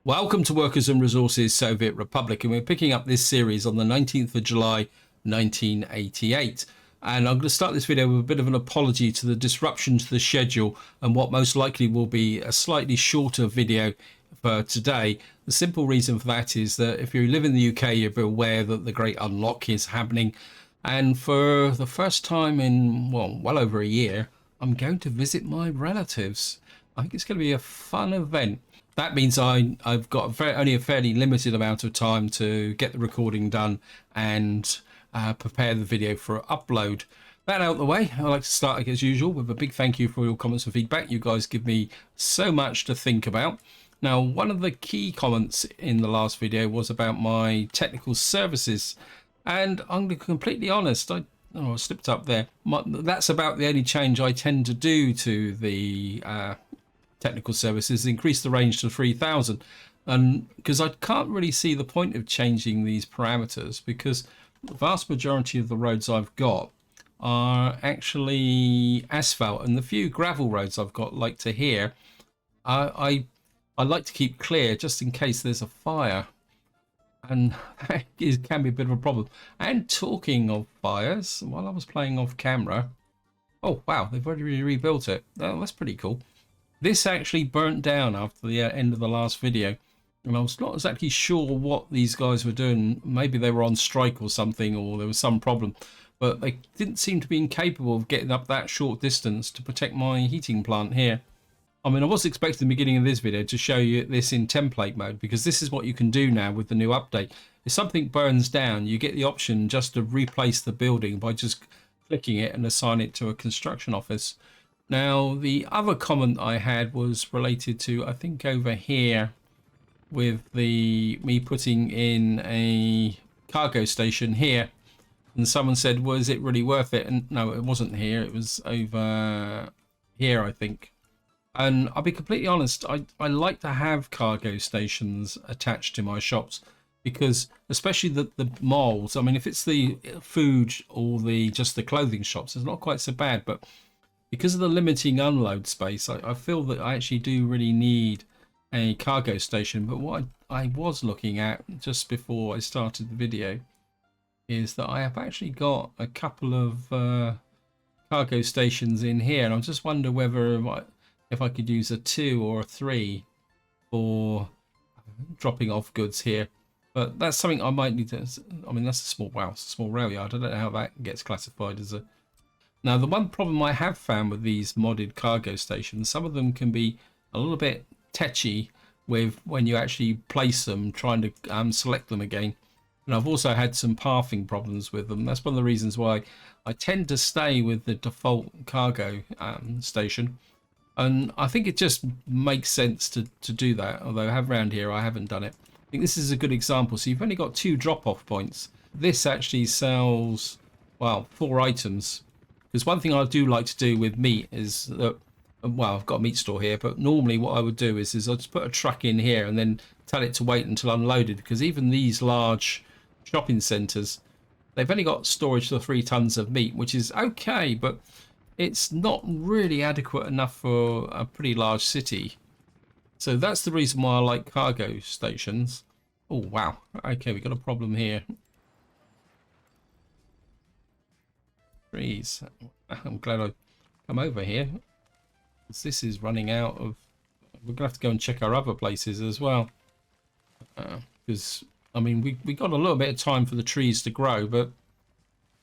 Welcome to Workers and Resources Soviet Republic, and we're picking up this series on the 19th of July 1988. And I'm going to start this video with a bit of an apology to the disruption to the schedule and what most likely will be a slightly shorter video for today. The simple reason for that is that if you live in the UK, you'll be aware that the Great Unlock is happening. And for the first time in, well over a year, I'm going to visit my relatives. I think it's going to be a fun event. That means I've got only a fairly limited amount of time to get the recording done and prepare the video for upload. That out of the way, I'd like to start as usual with a big thank you for your comments and feedback. You guys give me so much to think about. Now, one of the key comments in the last video was about my technical services, and I'm going to be completely honest. I slipped up there. That's about the only change I tend to do to the technical services, increase the range to 3000, and because I can't really see the point of changing these parameters, because the vast majority of the roads I've got are actually asphalt, and the few gravel roads I've got, like to here, I like to keep clear just in case there's a fire, and that can be a bit of a problem. And talking of fires, while I was playing off camera, oh wow, they've already rebuilt it. Oh, that's pretty cool. This actually burnt down after the end of the last video, and I was not exactly sure what these guys were doing. Maybe they were on strike or something, or there was some problem, but they didn't seem to be incapable of getting up that short distance to protect my heating plant here. I mean, I was expecting the beginning of this video to show you this in template mode, because this is what you can do now with the new update. If something burns down, you get the option just to replace the building by just clicking it and assign it to a construction office. Now, the other comment I had was related to, I think over here, with me putting in a cargo station here, and someone said, was it really worth it? And no, it wasn't here, it was over here, I think. And I'll be completely honest, I like to have cargo stations attached to my shops, because especially the malls, I mean, if it's the food or just the clothing shops, it's not quite so bad, but because of the limiting unload space, I feel that I actually do really need a cargo station. But what I was looking at just before I started the video is that I have actually got a couple of cargo stations in here, and I just wonder whether if I could use a 2 or a 3 for dropping off goods here. But that's something I might need to. I mean, that's a small rail yard. I don't know how that gets classified as a. Now, the one problem I have found with these modded cargo stations, some of them can be a little bit tetchy with when you actually place them, trying to select them again. And I've also had some pathing problems with them. That's one of the reasons why I tend to stay with the default cargo station. And I think it just makes sense to do that, although I have around here, I haven't done it. I think this is a good example. So you've only got 2 drop-off points. This actually sells, well, 4 items. Because one thing I do like to do with meat is that, well, I've got a meat store here, but normally what I would do is I'll just put a truck in here and then tell it to wait until unloaded, because even these large shopping centres, they've only got storage for 3 tons of meat, which is okay, but it's not really adequate enough for a pretty large city. So that's the reason why I like cargo stations. Oh, wow. Okay, we've got a problem here. Trees. I'm glad I come over here. This is running out of. We're gonna have to go and check our other places as well, because I mean we got a little bit of time for the trees to grow, but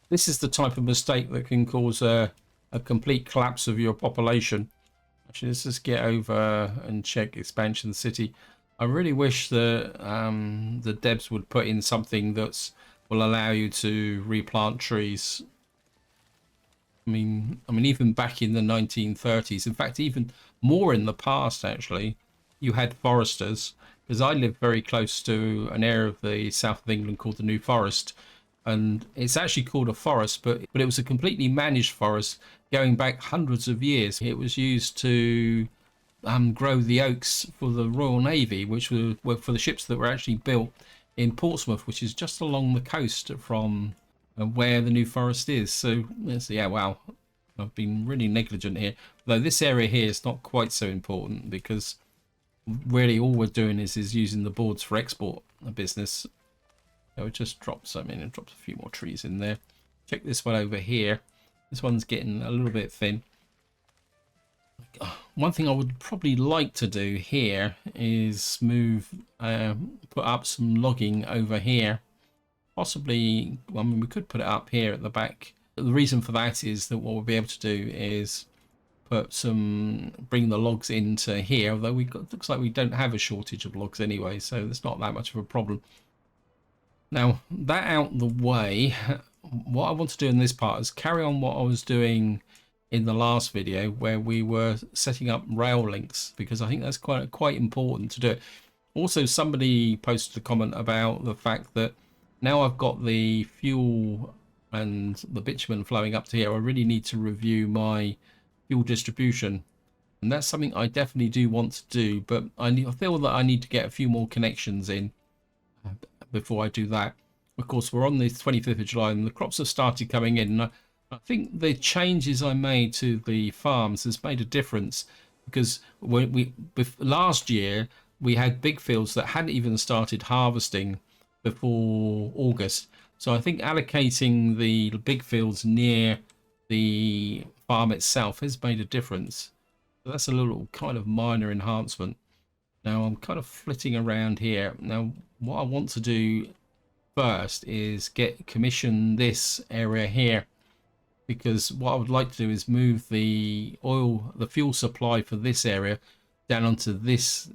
this is the type of mistake that can cause a complete collapse of your population. Actually, let's just get over and check expansion city. I really wish that the devs would put in something that will allow you to replant trees. I mean, even back in the 1930s, in fact, even more in the past, actually, you had foresters, because I live very close to an area of the south of England called the New Forest, and it's actually called a forest, but it was a completely managed forest going back hundreds of years. It was used to grow the oaks for the Royal Navy, which were for the ships that were actually built in Portsmouth, which is just along the coast from where the New Forest is. So yeah, wow, I've been really negligent here, though this area here is not quite so important, because really all we're doing is using the boards for export business. So it just drops, I mean, it drops a few more trees in there. Check this one over here. This one's getting a little bit thin. One thing I would probably like to do here is move, put up some logging over here. Possibly, I mean, we could put it up here at the back. The reason for that is that what we'll be able to do is put some, bring the logs into here, although looks like we don't have a shortage of logs anyway, so it's not that much of a problem. Now, that out the way, what I want to do in this part is carry on what I was doing in the last video, where we were setting up rail links, because I think that's quite important to do it. Also, somebody posted a comment about the fact that now I've got the fuel and the bitumen flowing up to here, I really need to review my fuel distribution, and that's something I definitely do want to do, but I feel that I need to get a few more connections in before I do that. Of course, we're on the 25th of July and the crops have started coming in, and I think the changes I made to the farms has made a difference, because when last year we had big fields that hadn't even started harvesting before August. So I think allocating the big fields near the farm itself has made a difference. So that's a little kind of minor enhancement. Now I'm kind of flitting around here. Now what I want to do first is commission this area here, because what I would like to do is move the fuel supply for this area down onto this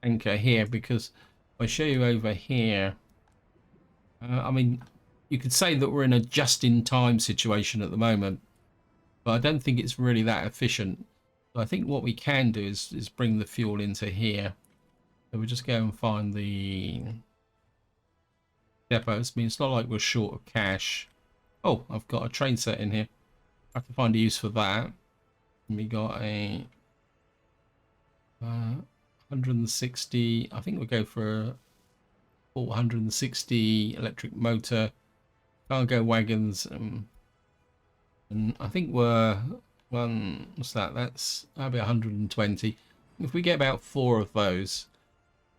tanker here, because if I show you over here, I mean, you could say that we're in a just-in-time situation at the moment, but I don't think it's really that efficient. So I think what we can do is bring the fuel into here. So we'll just go and find the depots. I mean, it's not like we're short of cash. Oh, I've got a train set in here. I have to find a use for that. And we got a 160. I think we'll go for a 460 electric motor, cargo wagons, and I think we're what's that? That'll be 120. If we get about 4 of those,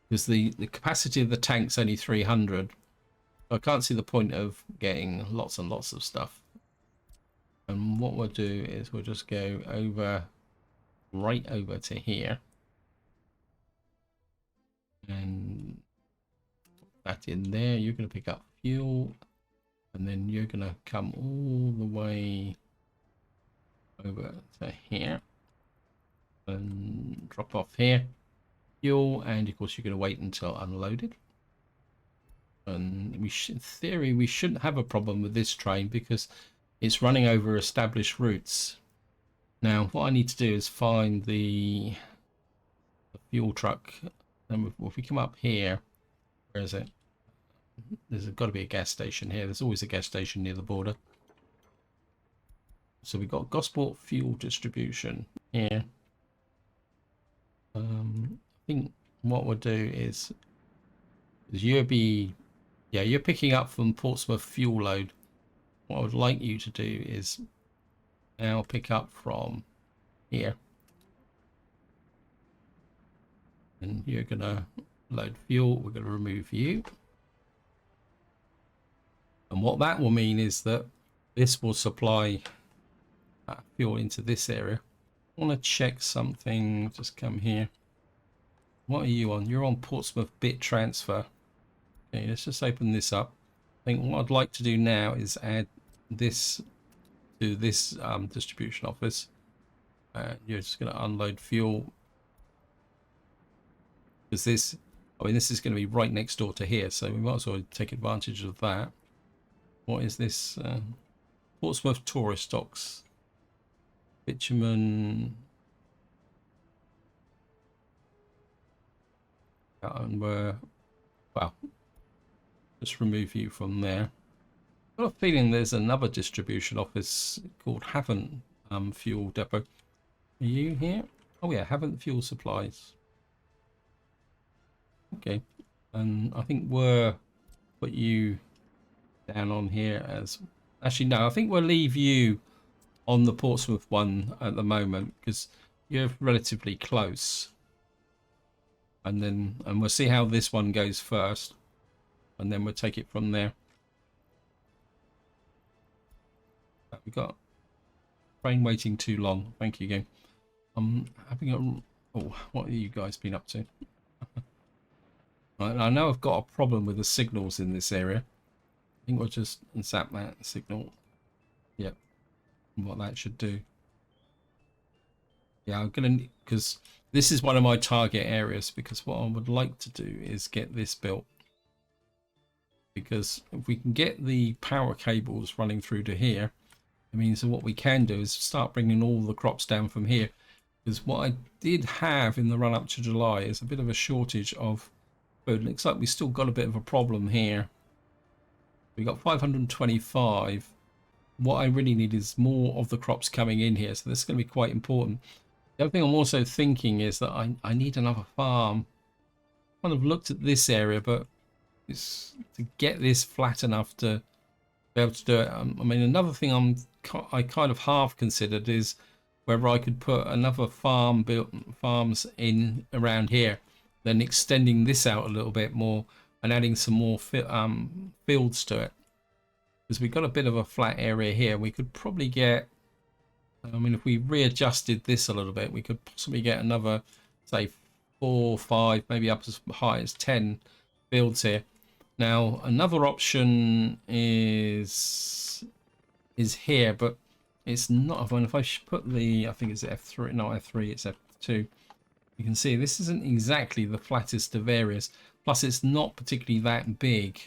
because the capacity of the tank's only 300, I can't see the point of getting lots and lots of stuff. And what we'll do is we'll just go right over to here and put that in there. You're going to pick up fuel, and then you're going to come all the way over to here and drop off here fuel, and of course you're going to wait until unloaded. And in theory we shouldn't have a problem with this train because it's running over established routes. Now what I need to do is find the fuel truck, and if we come up here, where is it? There's got to be a gas station here. There's always a gas station near the border. So we've got Gosport fuel distribution here. I think what we'll do is you're picking up from Portsmouth fuel load. What I would like you to do is now pick up from here, and you're gonna load fuel. We're gonna remove you, and what that will mean is that this will supply fuel into this area. I want to check something. Just come here. What are you on? You're on Portsmouth bit transfer. Okay, let's just open this up. I think what I'd like to do now is add this to this distribution office. You're just going to unload fuel, because this is going to be right next door to here, so we might as well take advantage of that. What is this? Portsmouth tourist stocks, bitumen, and we're just remove you from there. I've got a feeling there's another distribution office called Havant Fuel Depot. Are you here? Oh yeah, Havant Fuel Supplies. Okay, and I think we'll put you down on here as... Actually, no, I think we'll leave you on the Portsmouth one at the moment because you're relatively close. and we'll see how this one goes first, and then we'll take it from there. We got train waiting too long. Thank you, game. I'm having a... Oh, what have you guys been up to? I know I've got a problem with the signals in this area. I think we'll just zap that signal. Yep. What that should do. Yeah, I'm gonna, because this is one of my target areas, because what I would like to do is get this built. Because if we can get the power cables running through to here, it means that what we can do is start bringing all the crops down from here. Because what I did have in the run up to July is a bit of a shortage of food. Looks like we still got a bit of a problem here. We got 525. What I really need is more of the crops coming in here, so this is going to be quite important. The other thing I'm also thinking is that I need another farm. Kind of looked at this area, but it's to get this flat enough to be able to do it. I mean, another thing I kind of half considered is whether I could put another farms in around here, then extending this out a little bit more and adding some more fields to it. Because we've got a bit of a flat area here. We could probably get, I mean, if we readjusted this a little bit, we could possibly get another, say, 4, 5, maybe up as high as 10 fields here. Now, another option is here, but it's not. I mean, if I put the, I think it's F3, not F3, it's F2. You can see this isn't exactly the flattest of areas. Plus, it's not particularly that big.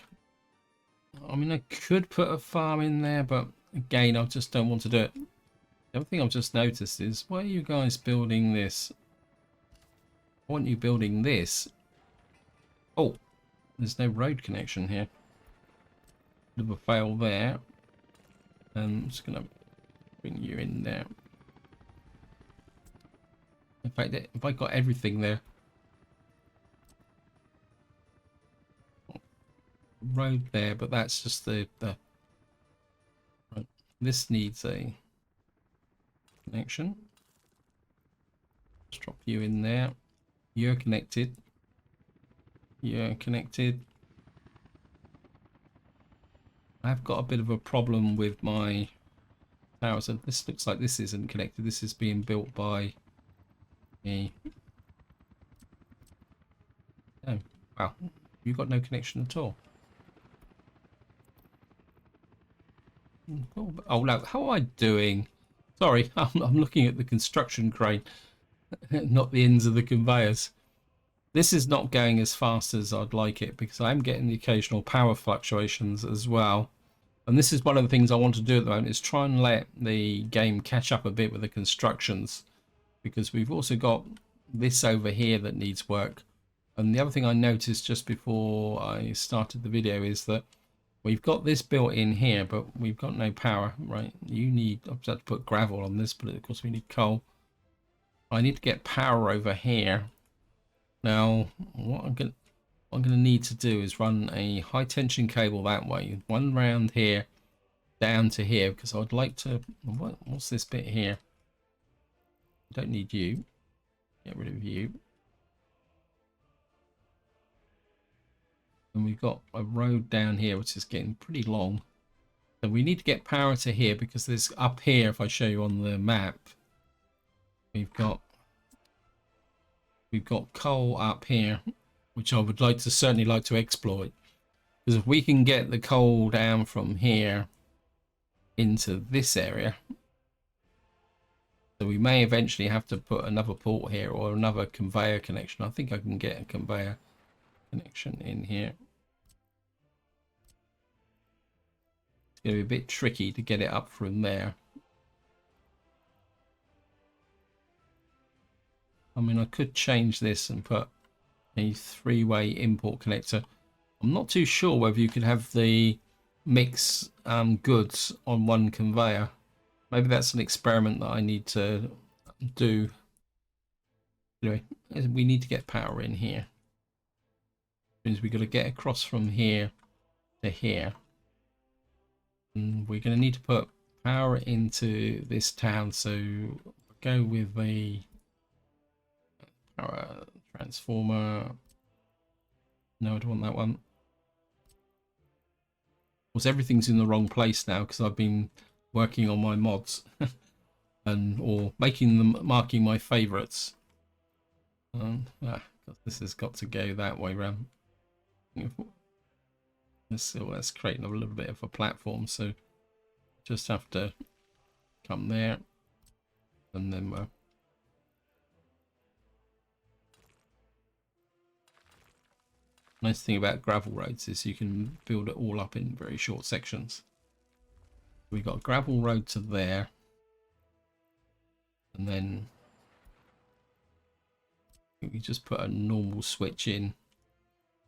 I mean, I could put a farm in there, but again, I just don't want to do it. The other thing I've just noticed is, why are you guys building this? I want you building this. Oh, there's no road connection here. Bit of a fail there. I'm just going to bring you in there. In fact, if I got everything there. Road there, but that's just the right. This needs a connection. Let's drop you in there. You're connected. You're connected. I've got a bit of a problem with my towers, and this looks like this isn't connected. This is being built by me. Oh, wow. You've got no connection at all. Oh no, how am I doing? Sorry, I'm looking at the construction crane, not the ends of the conveyors. This is not going as fast as I'd like it, because I'm getting the occasional power fluctuations as well. And this is one of the things I want to do at the moment, is try and let the game catch up a bit with the constructions, because we've also got this over here that needs work. And the other thing I noticed just before I started the video is that we've got this built in here, but we've got no power, right? You need, I've got to put gravel on this, but of course we need coal. I need to get power over here. Now, what I'm going to need to do is run a high tension cable that way, one round here, down to here, because I'd like to, what's this bit here? Don't need you. Get rid of you. And we've got a road down here which is getting pretty long, so we need to get power to here, because there's up here, if I show you on the map, we've got coal up here, which I would certainly like to exploit, because if we can get the coal down from here into this area, so we may eventually have to put another port here or another conveyor connection. I think I can get a conveyor connection in here. It's going to be a bit tricky to get it up from there. I mean, I could change this and put a 3-way import connector. I'm not too sure whether you could have the mix goods on one conveyor. Maybe that's an experiment that I need to do. Anyway, we need to get power in here. Means we've got to get across from here to here, and we're going to need to put power into this town, so go with the power Transformer. No, I don't want that one. Of course, everything's in the wrong place now because I've been working on my mods and or making them, marking my favorites. This has got to go that way round. Let's create a little bit of a platform, so just have to come there, and then nice thing about gravel roads is you can build it all up in very short sections. We got a gravel road to there, and then we just put a normal switch in.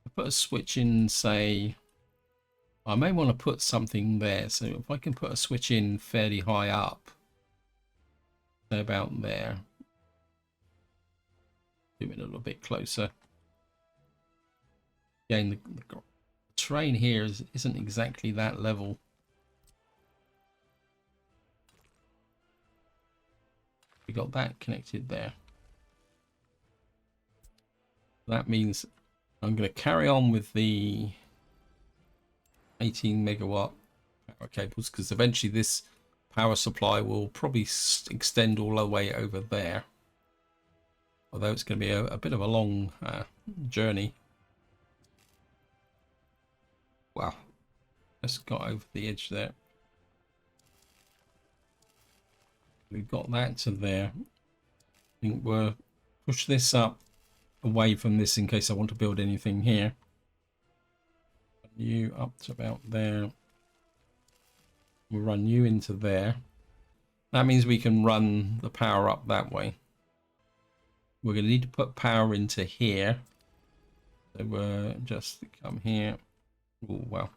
I put a switch in, say, I may want to put something there, so if I can put a switch in fairly high up, so about there, zoom in a little bit closer. Again, the terrain here isn't exactly that level. We got that connected there. That means I'm going to carry on with the 18 megawatt power cables, because eventually this power supply will probably extend all the way over there, although it's going to be a bit of a long journey. Wow, just got over the edge there. We've got that to there. I think we'll push this up away from this in case I want to build anything here. You up to about there. We'll run you into there. That means we can run the power up that way. We're going to need to put power into here. So we'll just come here. Oh, wow.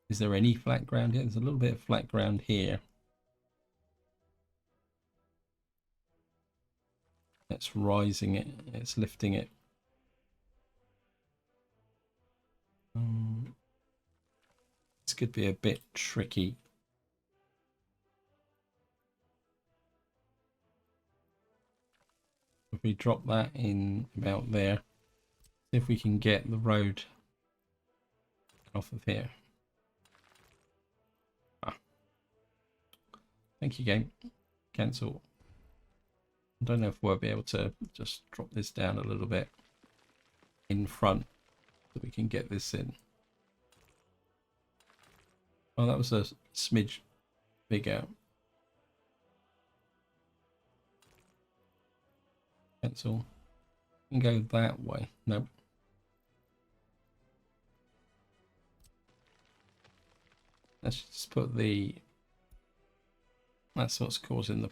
Is there any flat ground here? There's a little bit of flat ground here. It's rising it. It's lifting it. This could be a bit tricky. If we drop that in about there, see if we can get the road off of here. Thank you, game. Cancel. I don't know if we'll be able to just drop this down a little bit in front so we can get this in. Oh, that was a smidge bigger. Cancel. We can go that way. Nope. Let's just put the... That's what's causing the...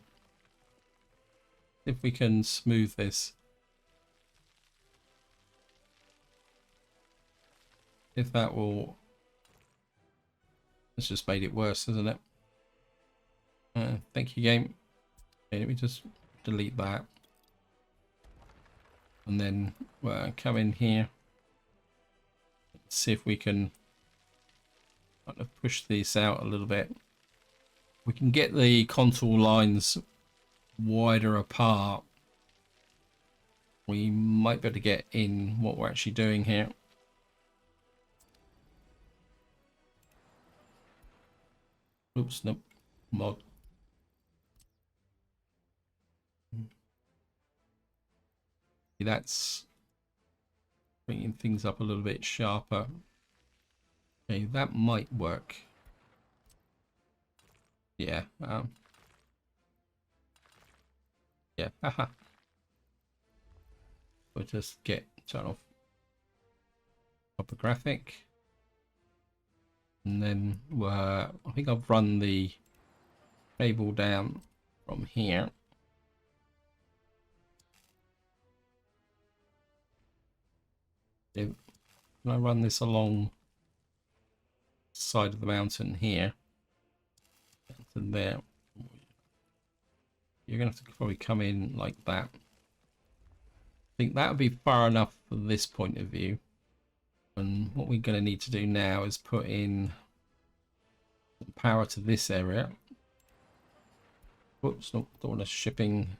If we can smooth this. If that will... It's just made it worse, hasn't it? Thank you, game. Okay, let me just delete that. And then come in here. Let's see if we can kind of push these out a little bit. We can get the contour lines wider apart. We might be able to get in what we're actually doing here. Oops, nope. Mod. That's bringing things up a little bit sharper. Okay, that might work. Yeah. Yeah. Haha. We'll just turn off topographic. And then I think I've run the cable down from here. Can I run this along the side of the mountain here? And there. You're going to have to probably come in like that. I think that would be far enough for this point of view. And what we're going to need to do now is put in some power to this area. Whoops, not want a shipping.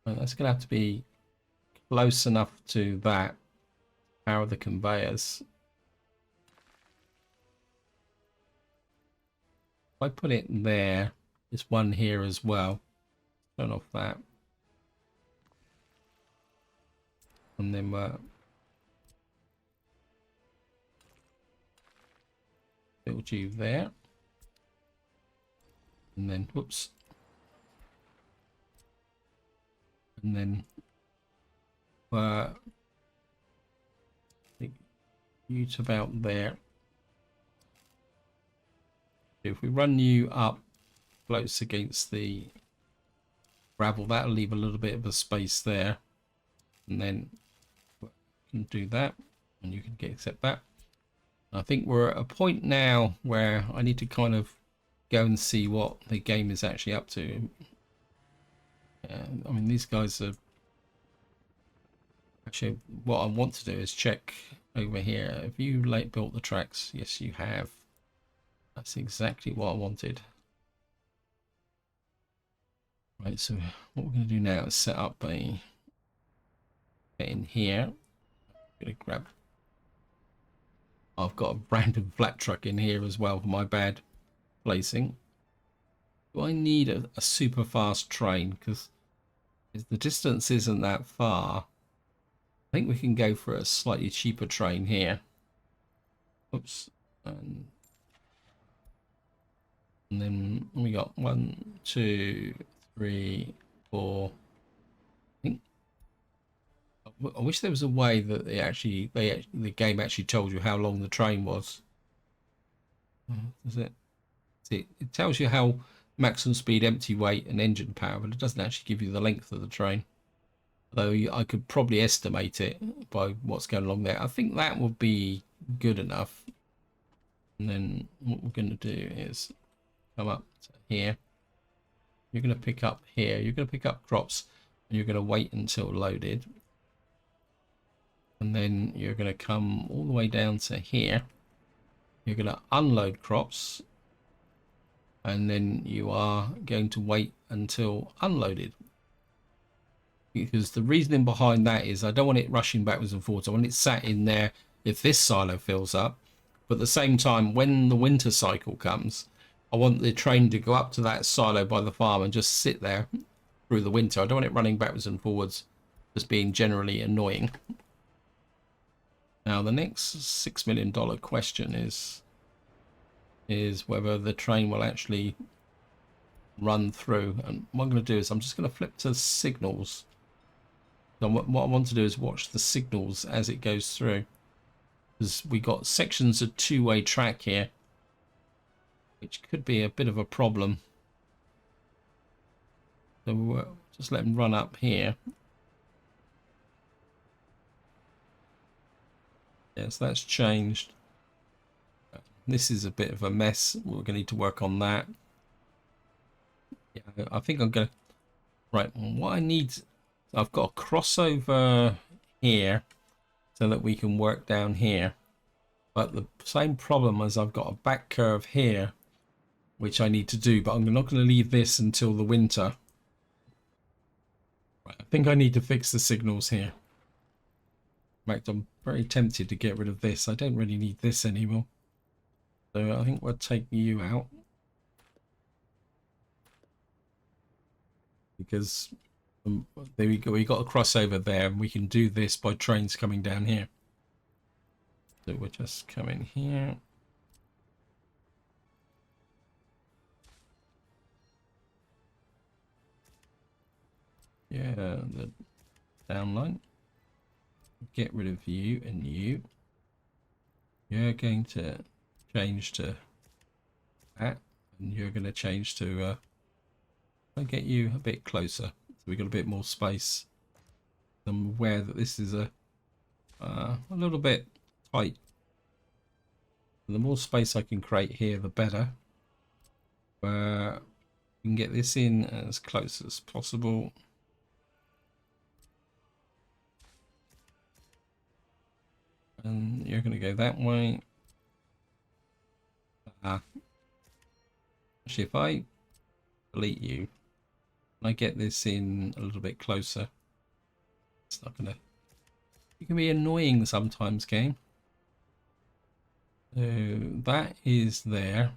Right, that's going to have to be close enough to that power the conveyors. If I put it there, there's one here as well. Turn off that. And then build you there. And then, whoops. And then you to about there. If we run you up close against the gravel, that'll leave a little bit of a space there. And then you can do that, and you can accept that. I think we're at a point now where I need to kind of go and see what the game is actually up to. I mean, these guys are actually, what I want to do is check over here. Have you built the tracks? Yes, you have. That's exactly what I wanted. Right, so what we're going to do now is set up a bit in here. I'm going to grab, I've got a random flat truck in here as well for my bad placing. Do I need a super fast train? Because the distance isn't that far. I think we can go for a slightly cheaper train here. Oops. And then we got 1, 2, 3, 4. I think. I wish there was a way that the game actually told you how long the train was. Does it? See, it tells you how maximum speed, empty weight, and engine power, but it doesn't actually give you the length of the train. Though I could probably estimate it by what's going along there. I think that would be good enough. And then what we're going to do is come up to here. You're going to pick up here. You're going to pick up crops, and you're going to wait until loaded. And then you're going to come all the way down to here. You're going to unload crops, and then you are going to wait until unloaded. Because the reasoning behind that is I don't want it rushing backwards and forwards. I want it sat in there if this silo fills up. But at the same time, when the winter cycle comes, I want the train to go up to that silo by the farm and just sit there through the winter. I don't want it running backwards and forwards, just being generally annoying. Now, the next $6 million question is whether the train will actually run through. And what I'm going to do is I'm just going to flip to signals. So what I want to do is watch the signals as it goes through, because we got sections of two-way track here, which could be a bit of a problem. So we'll just let them run up here. Yes, that's changed. This is a bit of a mess. We're going to need to work on that. Yeah, I think I'm going to... Right, what I need... I've got a crossover here so that we can work down here. But the same problem as I've got a back curve here, which I need to do, but I'm not going to leave this until the winter. Right, I think I need to fix the signals here. In fact, I'm very tempted to get rid of this. I don't really need this anymore. So I think we'll take you out. Because there we go. We got a crossover there, and we can do this by trains coming down here. So we'll just come in here. Yeah, the downline. Get rid of you and you. You're going to change to that, and you're going to change to I'll get you a bit closer, so we got a bit more space. I'm aware that this is a little bit tight. The more space I can create here, the better. We can get this in as close as possible. And you're going to go that way. Actually, if I delete you, I get this in a little bit closer. It's not gonna. You can be annoying sometimes, game. So that is there.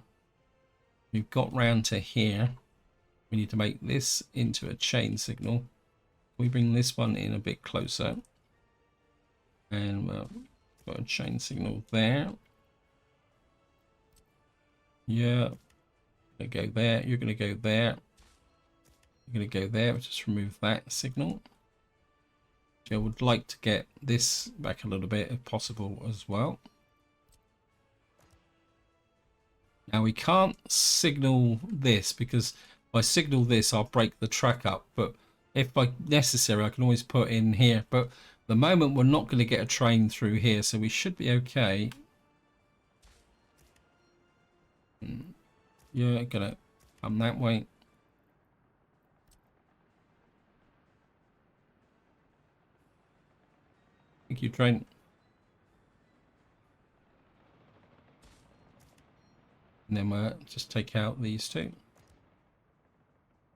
We've got round to here. We need to make this into a chain signal. We bring this one in a bit closer, and we'll put a chain signal there. Yeah, gonna go there. You're gonna go there. You're gonna go there. Just remove that signal. I would like to get this back a little bit if possible as well. Now we can't signal this because if I signal this I'll break the track up, but if by necessary I can always put in here. But at the moment we're not going to get a train through here, so we should be okay. You're gonna come that way. Thank you, train. And then we'll just take out these two.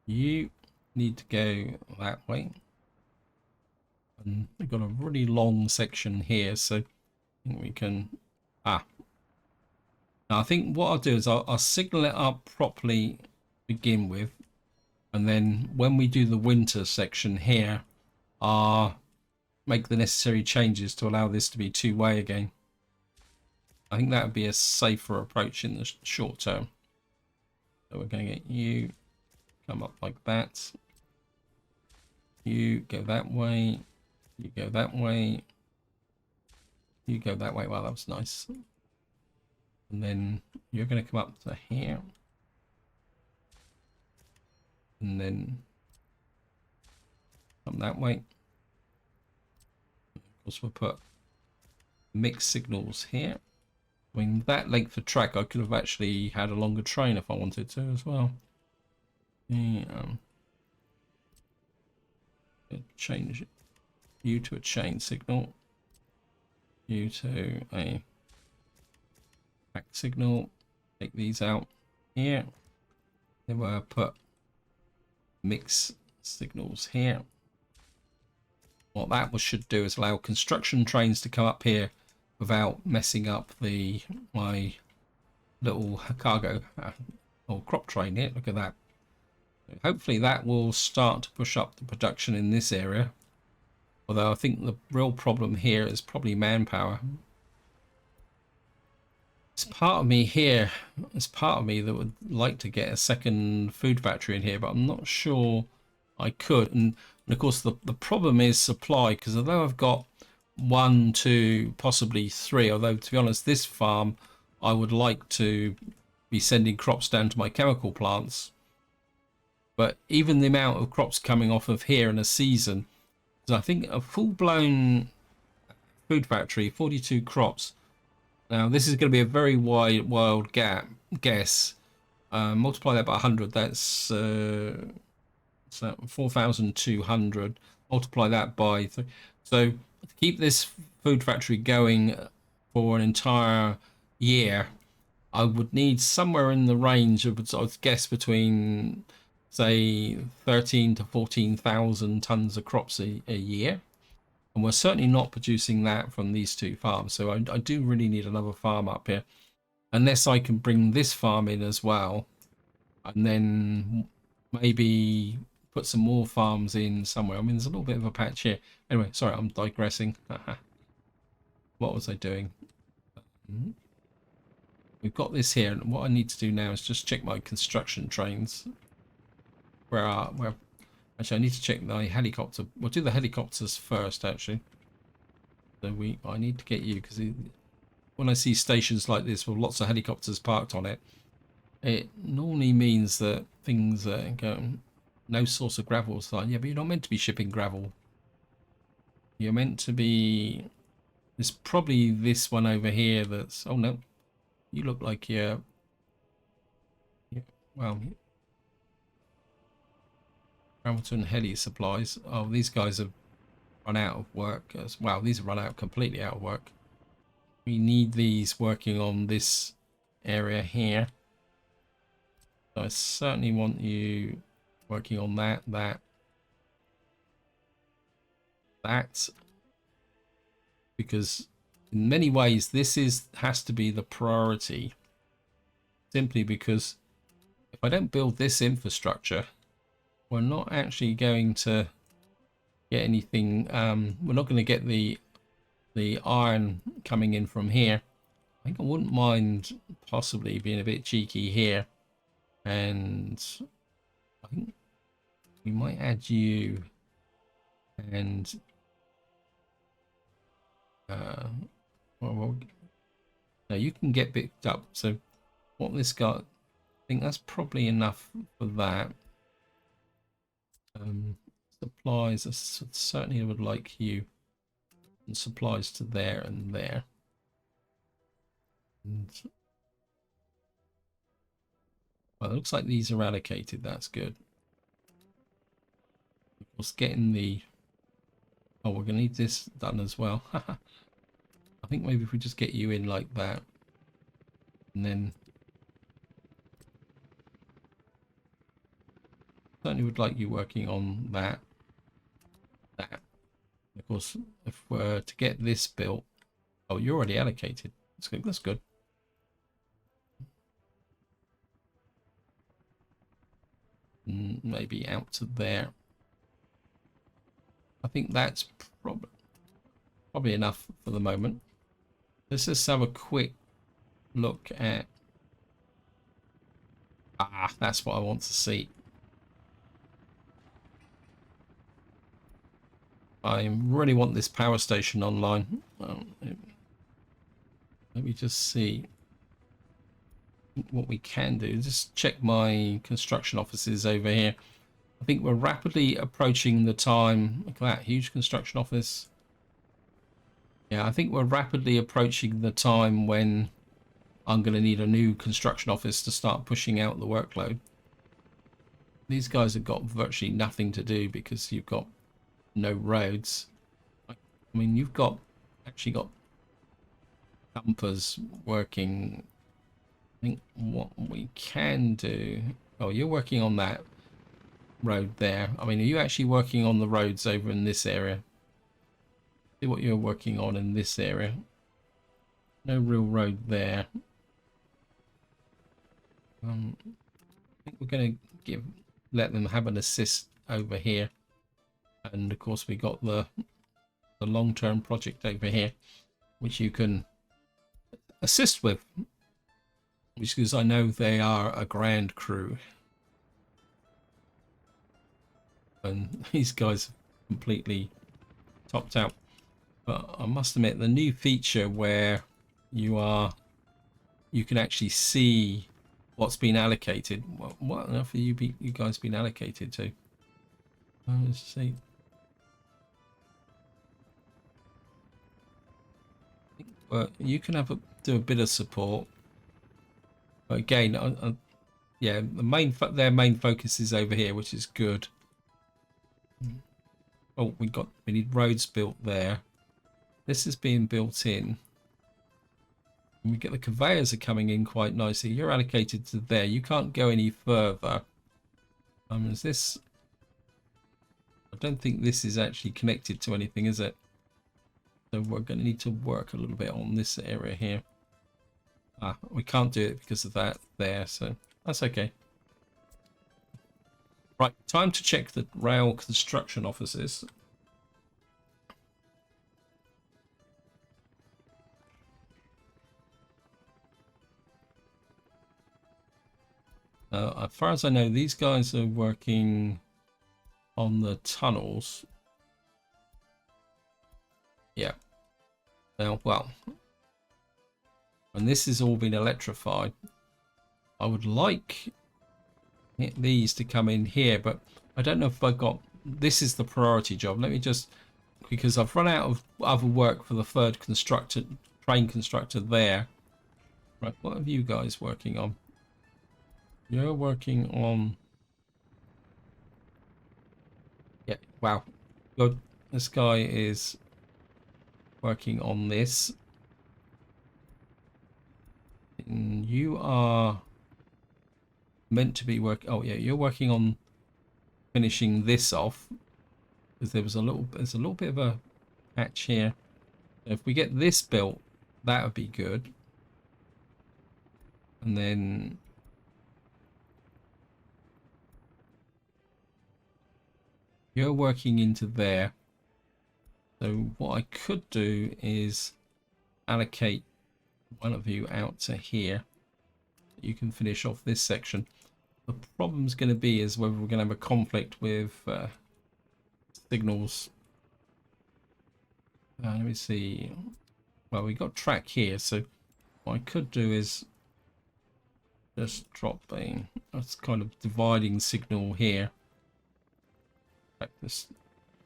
You need to go that way. And we've got a really long section here, so I think we can... Now I think what I'll do is I'll signal it up properly to begin with. And then when we do the winter section here, I'll make the necessary changes to allow this to be two-way again. I think that would be a safer approach in the short term. So we're going to get you come up like that. You go that way. You go that way. You go that way. Wow, that was nice. And then you're going to come up to here. And then come that way. Of course, we'll put mixed signals here. I mean, that length of track, I could have actually had a longer train if I wanted to as well. Change you to a chain signal. You to a track signal. Take these out here. Then we'll put mix signals here. What that should do is allow construction trains to come up here without messing up my little cargo or crop train here. Look at that. Hopefully that will start to push up the production in this area. Although I think the real problem here is probably manpower. There's part of me here, there's part of me that would like to get a second food factory in here, but I'm not sure I could. And of course the problem is supply, because although I've got 1, 2, possibly 3, although to be honest this farm I would like to be sending crops down to my chemical plants, but even the amount of crops coming off of here in a season, I think a full-blown food factory, 42 crops. Now this is going to be a very wild guess. Multiply that by 100, that's 4,200. Multiply that by 3. So to keep this food factory going for an entire year, I would need somewhere in the range of, I would guess, between say 13 to 14,000 tons of crops a year. And we're certainly not producing that from these two farms. So I do really need another farm up here, unless I can bring this farm in as well, and then maybe put some more farms in somewhere. I mean, there's a little bit of a patch here. Anyway, sorry, I'm digressing. What was I doing? We've got this here, and what I need to do now is just check my construction trains. Where actually I need to check my helicopter. We'll do the helicopters first, actually. So I need to get you, because when I see stations like this with lots of helicopters parked on it, it normally means that things are going, no source of gravel sign. Yeah, but you're not meant to be shipping gravel. You're meant to be... There's probably this one over here that's... Oh no, you look like you're... Well... Hamilton Heli supplies. Oh, these guys have run out of work as well. These have run out completely out of work. We need these working on this area here. So I certainly want you working on that, because in many ways this has to be the priority, simply because if I don't build this infrastructure, we're not actually going to get anything. We're not going to get the iron coming in from here. I think I wouldn't mind possibly being a bit cheeky here, and I think we might add you, and well, no, you can get picked up. So what this got, I think that's probably enough for that. Supplies, I certainly would like you, and supplies to there and there. And, well, it looks like these are allocated. That's good. Of course, getting the... Oh, we're going to need this done as well. I think maybe if we just get you in like that, and then certainly would like you working on that. Of course, if we're to get this built, oh, you're already allocated. That's good. That's good. Maybe out to there. I think that's probably enough for the moment. Let's just have a quick look at... Ah, that's what I want to see. I really want this power station online. Let me just see what we can do. Just check my construction offices over here. I think we're rapidly approaching the time. Look at that huge construction office. Yeah, I think we're rapidly approaching the time when I'm going to need a new construction office to start pushing out the workload. These guys have got virtually nothing to do because you've got no roads. I mean, you've actually got dumpers working. I think what we can do... Oh, you're working on that road there. I mean, are you actually working on the roads over in this area? See what you're working on in this area. No real road there. I think we're going to let them have an assist over here, and of course we got the long-term project over here, which you can assist with, which because I know they are a grand crew, and these guys are completely topped out. But I must admit, the new feature where you can actually see what's been allocated. What enough have you guys been allocated to? Let's see. Well, you can do a bit of support. But again, yeah, their main focus is over here, which is good. Oh, we need roads built there. This is being built in. And we get the conveyors are coming in quite nicely. You're allocated to there. You can't go any further. Is this... I don't think this is actually connected to anything, is it? So we're going to need to work a little bit on this area here. Ah, we can't do it because of that there, so that's okay. Right, time to check the rail construction offices. As far as I know, these guys are working on the tunnels. Yeah. Now, well, when this has all been electrified, I would like these to come in here, but I don't know if I got... This is the priority job. Let me just... Because I've run out of other work for the third train constructor there. Right, what are you guys working on? You're working on... Yeah, wow. Good. This guy is working on this. And you are meant to be working... Oh, yeah, you're working on finishing this off, because there's a little bit of a patch here. If we get this built, that would be good. And then you're working into there. So what I could do is allocate one of you out to here. You can finish off this section. The problem's going to be is whether we're going to have a conflict with signals. Let me see. Well, we got track here, so what I could do is just drop a that's kind of dividing signal here. Like this,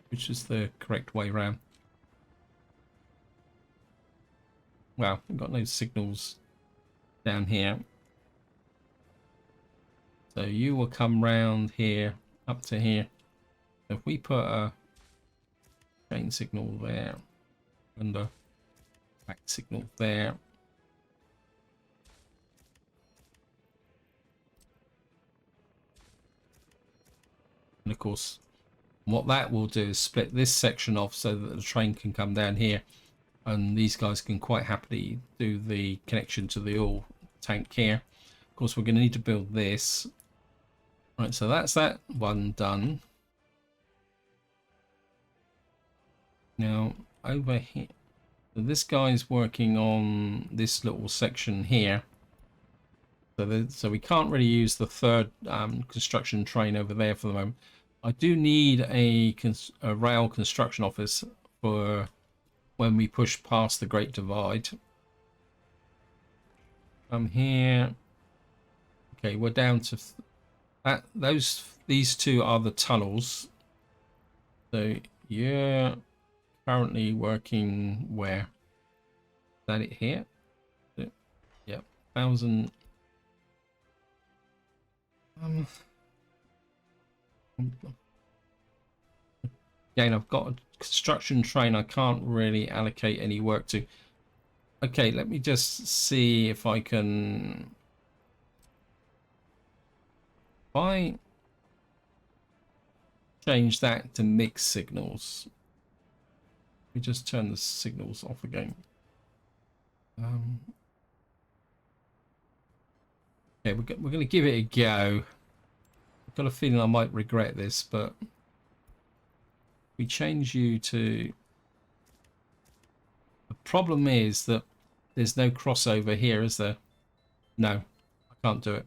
which is the correct way around. Well, we've got no signals down here. So you will come round here, up to here. If we put a chain signal there, and a back signal there. And of course, what that will do is split this section off so that the train can come down here. And these guys can quite happily do the connection to the oil tank here. Of course, we're going to need to build this. Right, so that's that one done. Now, over here, so this guy's working on this little section here. So we can't really use the third construction train over there for the moment. I do need a rail construction office for when we push past the Great Divide. Here. Okay, we're down to these two are the tunnels. So you're currently working where? Is that it here? Yep, 1,000. Again, I've got a construction train I can't really allocate any work to. Okay, let me just see if I can. If I change that to mixed signals, we just turn the signals off again. Okay, we're going to give it a go. I've got a feeling I might regret this, but we change you to. The problem is that there's no crossover here, is there? No, I can't do it.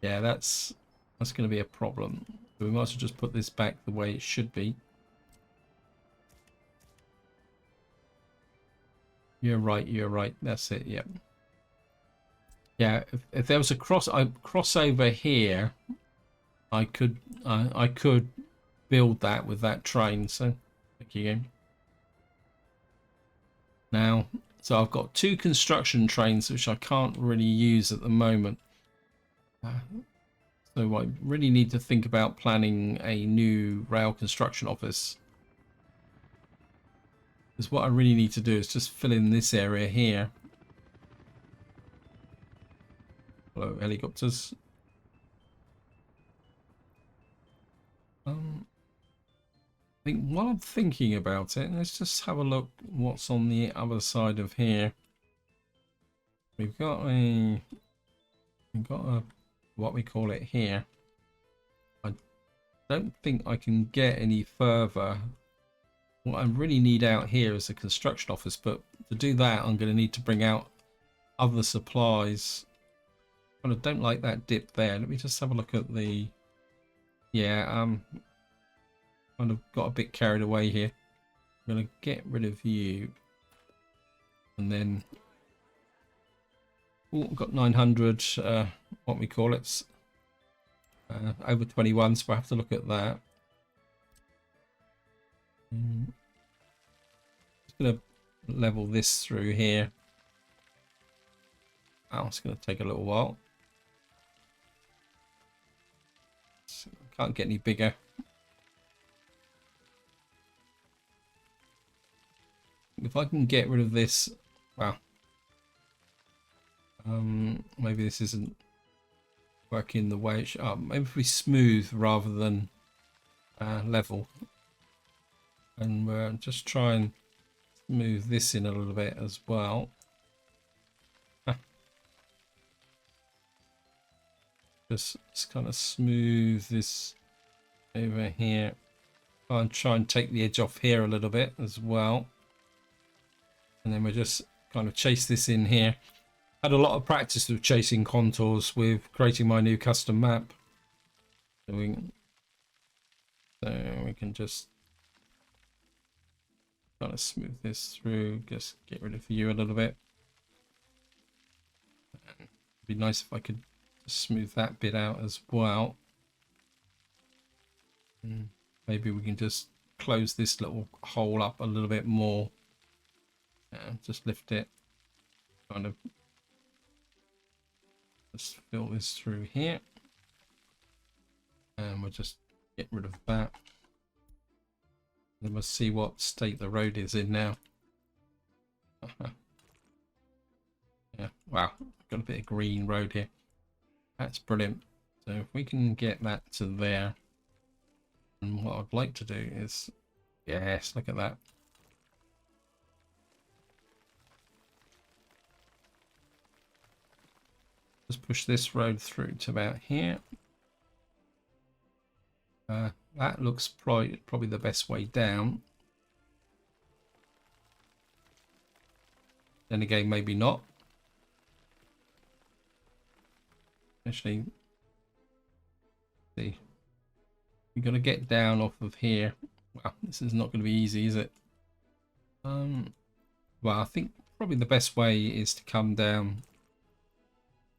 Yeah, that's going to be a problem. So we might as well just put this back the way it should be. You're right. You're right. That's it. Yep. Yeah. If there was a crossover here, I could build that with that train. So thank you. Now, so I've got two construction trains which I can't really use at the moment. So I really need to think about planning a new rail construction office. Because what I really need to do is just fill in this area here. Hello, helicopters. I think while I'm thinking about it, let's just have a look what's on the other side of here. We've got a what we call it here. I don't think I can get any further. What I really need out here is a construction office, but to do that I'm going to need to bring out other supplies. But I don't like that dip there. Let me just have a look at the kind of got a bit carried away here. I'm going to get rid of you, and then we've got 900 what we call it over 21, so I have to look at that. Just going to level this through here. Oh, it's going to take a little while. Can't get any bigger. If I can get rid of this, well, maybe this isn't working the way it should. Oh, maybe if we smooth rather than level, and we're just try and move this in a little bit as well. Just kind of smooth this over here. I'll try and take the edge off here a little bit as well, and then we'll just kind of chase this in here. Had a lot of practice with chasing contours with creating my new custom map, so we can just kind of smooth this through, just get rid of you a little bit. It'd be nice if I could just smooth that bit out as well. And maybe we can just close this little hole up a little bit more. Just lift it, kind of just fill this through here, and we'll just get rid of that. Then we'll see what state the road is in now. Yeah, wow, got a bit of green road here. That's brilliant. So if we can get that to there, and what I'd like to do is, yes, look at that. Just push this road through to about here. That looks probably the best way down. Then again, maybe not. Actually, see, we're gonna get down off of here. Well, this is not going to be easy, is it? Well, I think probably the best way is to come down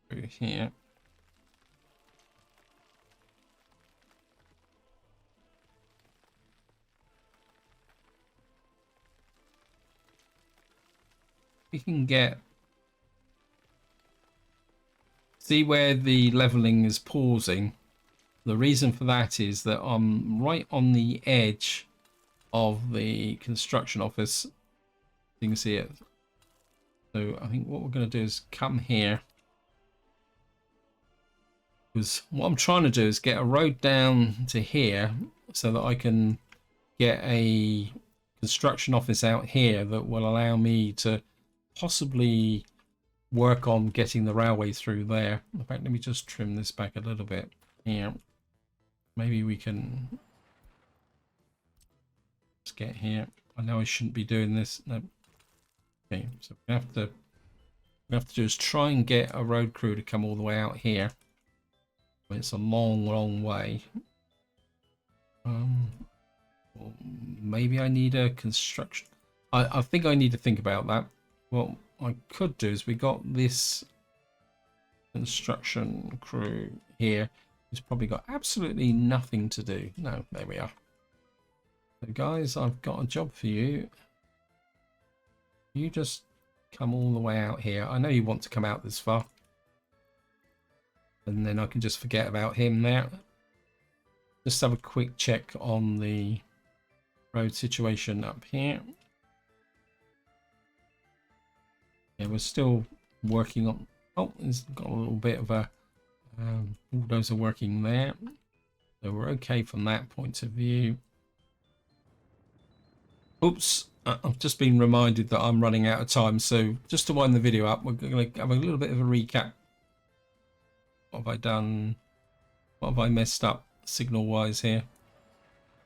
through here. We can see where the leveling is pausing. The reason for that is that I'm right on the edge of the construction office. You can see it. So I think what we're going to do is come here, because what I'm trying to do is get a road down to here so that I can get a construction office out here that will allow me to possibly work on getting the railway through there. In fact, let me just trim this back a little bit here. Maybe we can just get here. I know I shouldn't be doing this. No. Okay, so we have to do is try and get a road crew to come all the way out here. It's a long way. Well, maybe I need a construction. I think I need to think about that. What I could do is we got this construction crew here. It's probably got absolutely nothing to do. No, there we are. So guys, I've got a job for you. You just come all the way out here. I know you want to come out this far. And then I can just forget about him there. Just have a quick check on the road situation up here. Yeah, we're still working on... Oh, it's got a little bit of a bulldozer working there. So we're okay from that point of view. Oops, I've just been reminded that I'm running out of time. So just to wind the video up, we're going to have a little bit of a recap. What have I done? What have I messed up signal wise here?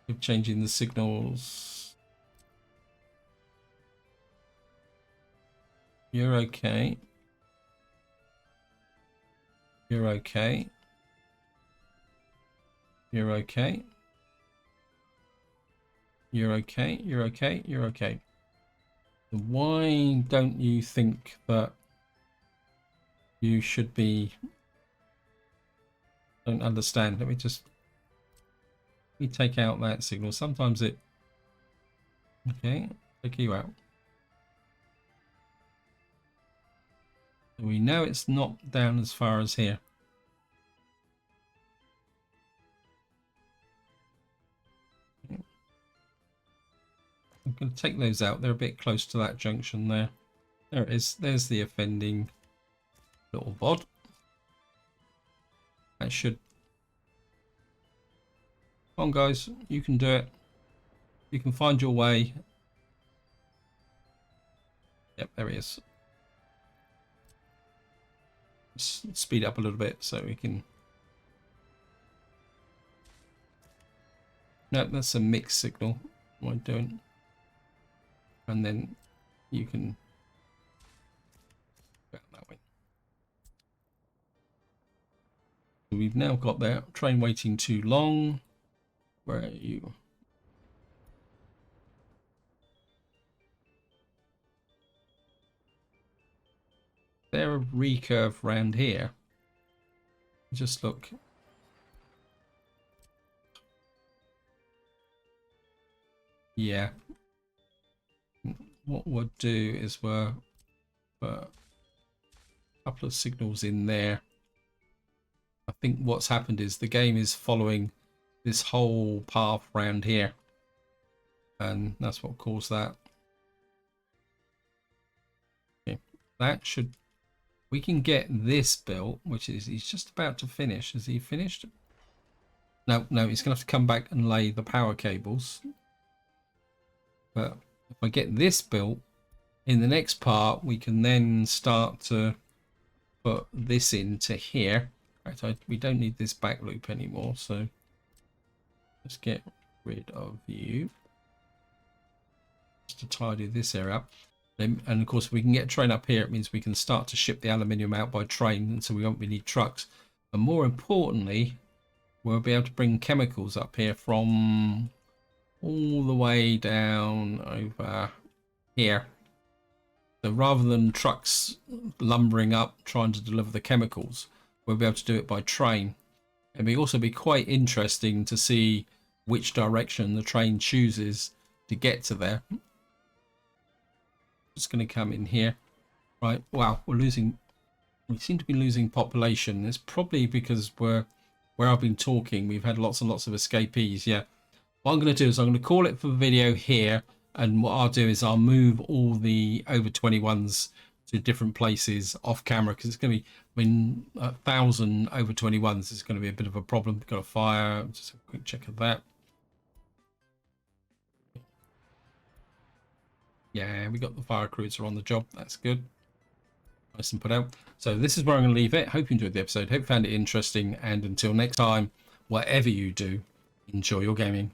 We're changing the signals. You're okay. You're okay. You're okay. You're okay. You're okay. You're okay. Why don't you think that you should be... Don't understand. Let me take out that signal. Sometimes it... Okay, take you out. We know it's not down as far as here. I'm going to take those out. They're a bit close to that junction there. There it is. There's the offending little bod. That should... Come on, guys. You can do it. You can find your way. Yep, there he is. Let's speed up a little bit so we can... No, that's a mixed signal. What am I doing? And then you can go that way. We've now got there. Train waiting too long. Where are you? There a recurve round here? Just look. Yeah. What we'll do is we'll put a couple of signals in there. I think what's happened is the game is following this whole path round here, and that's what caused that. Okay. That should... We can get this built, which is... He's just about to finish. Has he finished? No, he's going to have to come back and lay the power cables. But if I get this built, in the next part, we can then start to put this into here. Right, we don't need this back loop anymore, so let's get rid of you. Just to tidy this area up. And of course, if we can get a train up here, it means we can start to ship the aluminium out by train, and so we won't need trucks. And more importantly, we'll be able to bring chemicals up here from all the way down over here. So rather than trucks lumbering up trying to deliver the chemicals, we'll be able to do it by train. It'll be also be quite interesting to see which direction the train chooses to get to there. Just going to come in here. Right, wow, we seem to be losing population. It's probably because where I've been talking, we've had lots and lots of escapees. Yeah. What I'm going to do is I'm going to call it for the video here, and what I'll do is I'll move all the over 21s to different places off camera, because it's going to be, I mean, 1,000 over 21s is going to be a bit of a problem. Got a fire. Just a quick check of that. Yeah, we got the fire crews are on the job. That's good. Nice and put out. So this is where I'm going to leave it. Hope you enjoyed the episode. Hope you found it interesting. And until next time, whatever you do, enjoy your gaming.